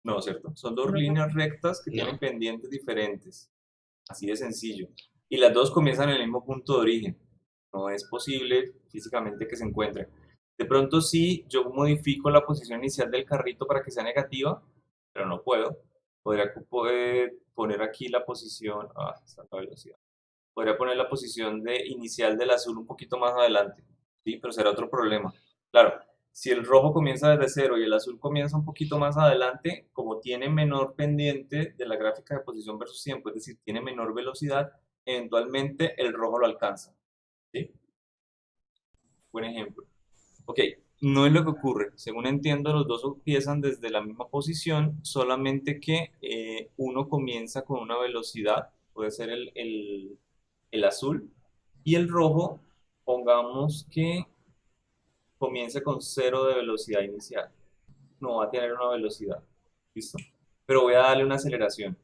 A: No, ¿cierto? Son dos líneas rectas que tienen
J: No.
A: pendientes diferentes. Así de sencillo. Y las dos comienzan en el mismo punto de origen. No es posible físicamente que se encuentren. De pronto sí, yo modifico la posición inicial del carrito para que sea negativa, pero no puedo. Podría poner aquí la posición... Ah, está la velocidad. Podría poner la posición inicial del azul un poquito más adelante, ¿sí? Pero será otro problema. Claro, si el rojo comienza desde cero y el azul comienza un poquito más adelante, como tiene menor pendiente de la gráfica de posición versus tiempo, es decir, tiene menor velocidad, eventualmente el rojo lo alcanza, ¿sí? Buen ejemplo. Ok, no es lo que ocurre. Según entiendo, los dos empiezan desde la misma posición, solamente que uno comienza con una velocidad, puede ser el azul, y el rojo, pongamos que comience con 0 de velocidad inicial. No va a tener una velocidad, ¿listo? Pero voy a darle una aceleración.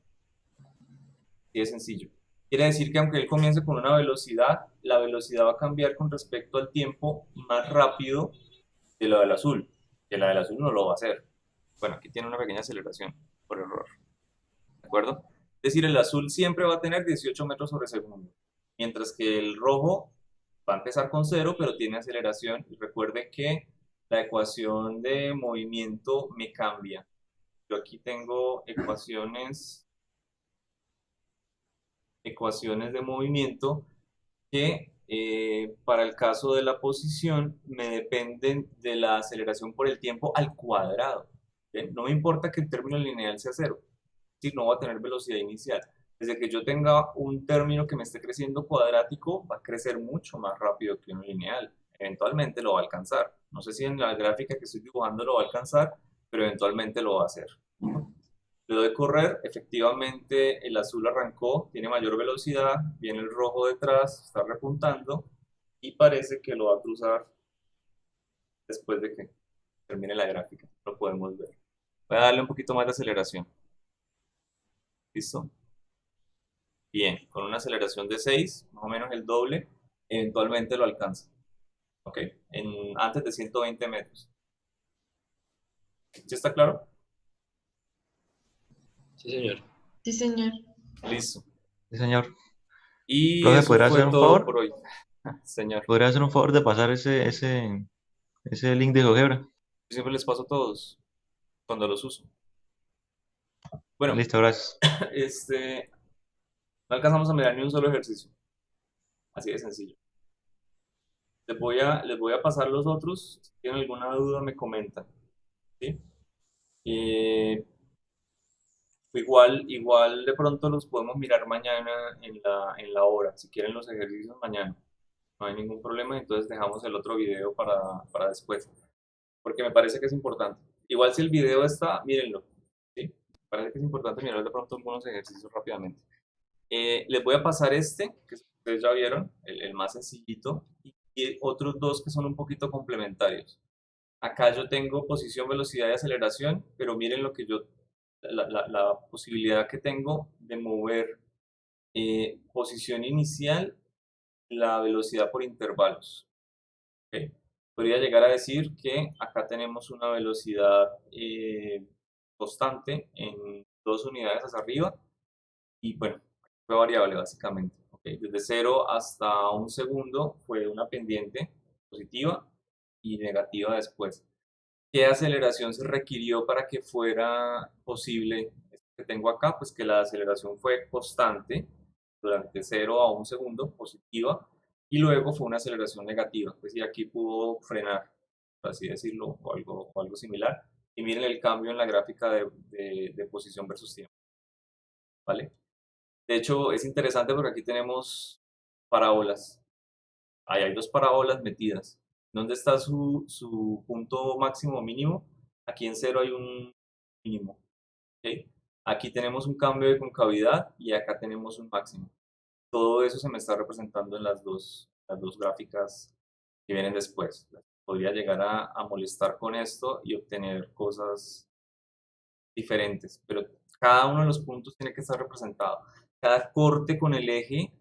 A: Así de sencillo. Quiere decir que aunque él comience con una velocidad, la velocidad va a cambiar con respecto al tiempo más rápido de la del azul. Que la del azul no lo va a hacer. Bueno, aquí tiene una pequeña aceleración por error. ¿De acuerdo? Es decir, el azul siempre va a tener 18 metros sobre segundo. Mientras que el rojo va a empezar con 0, pero tiene aceleración. Y recuerde que la ecuación de movimiento me cambia. Yo aquí tengo ecuaciones de movimiento que para el caso de la posición me dependen de la aceleración por el tiempo al cuadrado. ¿Bien? No me importa que el término lineal sea 0, si no va a tener velocidad inicial. Desde que yo tenga un término que me esté creciendo cuadrático, va a crecer mucho más rápido que un lineal. Eventualmente lo va a alcanzar. No sé si en la gráfica que estoy dibujando lo va a alcanzar, pero eventualmente lo va a hacer. Le doy correr, efectivamente el azul arrancó, tiene mayor velocidad, viene el rojo detrás, está repuntando y parece que lo va a cruzar después de que termine la gráfica. Lo podemos ver. Voy a darle un poquito más de aceleración. ¿Listo? Bien, con una aceleración de 6, más o menos el doble, eventualmente lo alcanza. ¿Ok? Antes de 120 metros. ¿Sí está claro?
J: Sí, señor.
F: Sí, señor.
A: Listo.
G: Sí, señor.
A: Y
G: Profe,
A: eso
G: ¿podría
A: fue
G: hacer un
A: todo
G: favor?
A: por hoy. Señor,
G: ¿Podría hacer un favor de pasar ese link de GeoGebra?
A: yo siempre les paso a todos cuando los uso. Bueno,
G: Listo, gracias.
A: no alcanzamos a mirar ni un solo ejercicio. Así de sencillo. Les voy a pasar los otros. Si tienen alguna duda, me comentan. ¿Sí? Eh, igual de pronto los podemos mirar mañana en la hora. Si quieren los ejercicios mañana. No hay ningún problema. Entonces dejamos el otro video para después. Porque me parece que es importante. Igual si el video está, mírenlo. ¿Sí? Me parece que es importante mirar de pronto algunos ejercicios rápidamente. Les voy a pasar que ustedes ya vieron, el más sencillito, y otros dos que son un poquito complementarios. Acá yo tengo posición, velocidad y aceleración, pero miren lo que la posibilidad que tengo de mover posición inicial, la velocidad por intervalos. ¿Ok? Podría llegar a decir que acá tenemos una velocidad constante en 2 unidades hacia arriba y bueno, fue variable básicamente. ¿Ok? Desde 0 hasta 1 segundo fue una pendiente positiva y negativa después. ¿Qué aceleración se requirió para que fuera posible esto que tengo acá? Pues que la aceleración fue constante durante 0 a 1 segundo, positiva, y luego fue una aceleración negativa. Pues y aquí pudo frenar, por así decirlo, o algo similar. Y miren el cambio en la gráfica de posición versus tiempo. ¿Vale? De hecho, es interesante porque aquí tenemos parábolas. Ahí hay 2 parábolas metidas. ¿Dónde está su punto máximo o mínimo? Aquí en 0 hay un mínimo. ¿Ok? Aquí tenemos un cambio de concavidad y acá tenemos un máximo. Todo eso se me está representando en las dos gráficas que vienen después. Podría llegar a molestar con esto y obtener cosas diferentes, pero cada uno de los puntos tiene que estar representado. Cada corte con el eje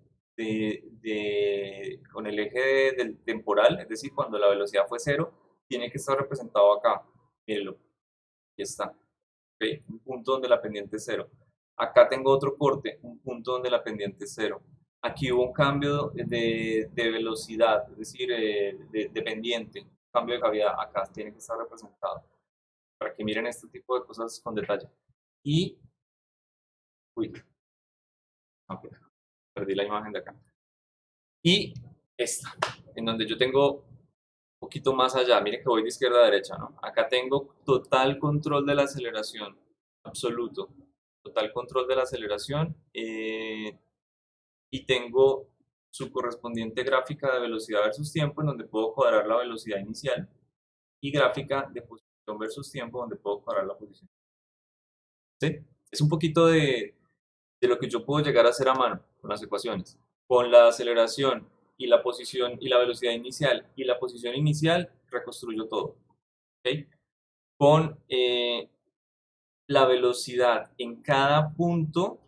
A: con el eje del temporal, es decir, cuando la velocidad fue 0, tiene que estar representado acá. Mírenlo, aquí está. ¿Okay? Un punto donde la pendiente es 0. Acá tengo otro corte, un punto donde la pendiente es 0. Aquí hubo un cambio de velocidad, es decir, de pendiente, cambio de cavidad, acá tiene que estar representado. Para que miren este tipo de cosas con detalle. Y, uy, okay, perdí la imagen de acá. Y esta, en donde yo tengo un poquito más allá, miren que voy de izquierda a derecha, ¿no? Acá tengo total control de la aceleración, absoluto, total control de la aceleración, y tengo su correspondiente gráfica de velocidad versus tiempo, en donde puedo cuadrar la velocidad inicial, y gráfica de posición versus tiempo, donde puedo cuadrar la posición. ¿Sí? Es un poquito de lo que yo puedo llegar a hacer a mano con las ecuaciones. Con la aceleración y la posición y la velocidad inicial y la posición inicial reconstruyo todo. ¿Okay? Con la velocidad en cada punto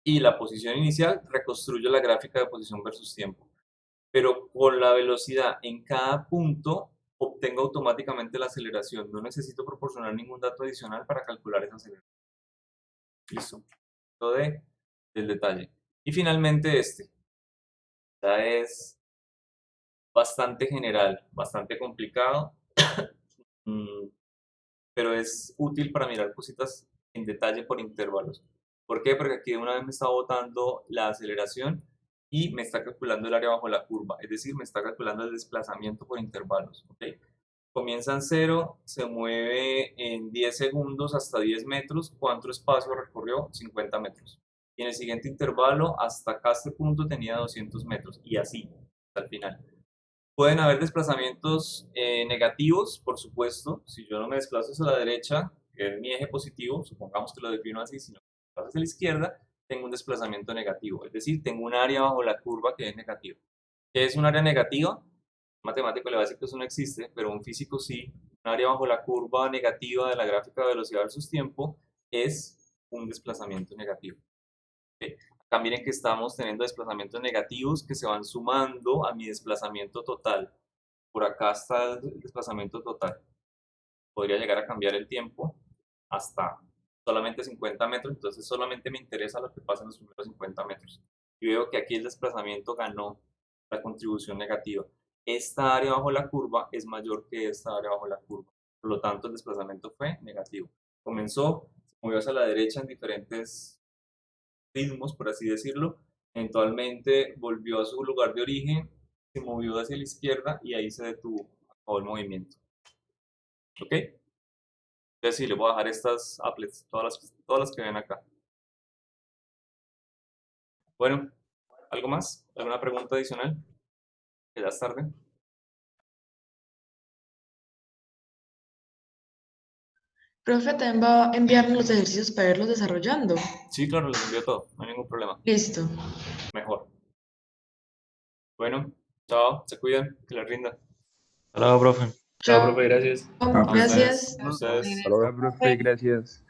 A: y la posición inicial reconstruyo la gráfica de posición versus tiempo. Pero con la velocidad en cada punto obtengo automáticamente la aceleración. No necesito proporcionar ningún dato adicional para calcular esa aceleración. Listo. Todo del detalle. Y finalmente este. Ya es bastante general, bastante complicado, pero es útil para mirar cositas en detalle por intervalos. ¿Por qué? Porque aquí de una vez me está botando la aceleración y me está calculando el área bajo la curva, es decir, me está calculando el desplazamiento por intervalos. ¿Okay? Comienza en 0, se mueve en 10 segundos hasta 10 metros. ¿Cuánto espacio recorrió? 50 metros. Y en el siguiente intervalo, hasta acá este punto tenía 200 metros. Y así, hasta el final. Pueden haber desplazamientos negativos, por supuesto. Si yo no me desplazo hacia la derecha, que es mi eje positivo, supongamos que lo defino así, si no me desplazo hacia la izquierda, tengo un desplazamiento negativo. Es decir, tengo un área bajo la curva que es negativa. ¿Qué es un área negativa? Un matemático le va a decir que eso no existe, pero un físico sí. Un área bajo la curva negativa de la gráfica de velocidad versus tiempo es un desplazamiento negativo. ¿Okay? Acá miren que estamos teniendo desplazamientos negativos que se van sumando a mi desplazamiento total. Por acá está el desplazamiento total. Podría llegar a cambiar el tiempo hasta solamente 50 metros, entonces solamente me interesa lo que pasa en los primeros 50 metros. Y veo que aquí el desplazamiento ganó la contribución negativa. Esta área bajo la curva es mayor que esta área bajo la curva. Por lo tanto, el desplazamiento fue negativo. Comenzó, se movió hacia la derecha en diferentes ritmos, por así decirlo. Eventualmente volvió a su lugar de origen, se movió hacia la izquierda y ahí se detuvo, acabó el movimiento. ¿Ok? Entonces sí, le voy a dejar estas applets, todas las que ven acá. Bueno, ¿algo más? ¿Alguna pregunta adicional? Que ya es tarde.
H: Profe, también va a enviarnos los ejercicios para irlos desarrollando.
A: Sí, claro, les envío todo, no hay ningún problema.
H: Listo.
A: Mejor. Bueno, chao, se cuidan, que les rinda.
G: Hasta luego, profe.
J: Chao, profe, gracias.
H: Gracias.
A: Ustedes.
D: Profe, gracias.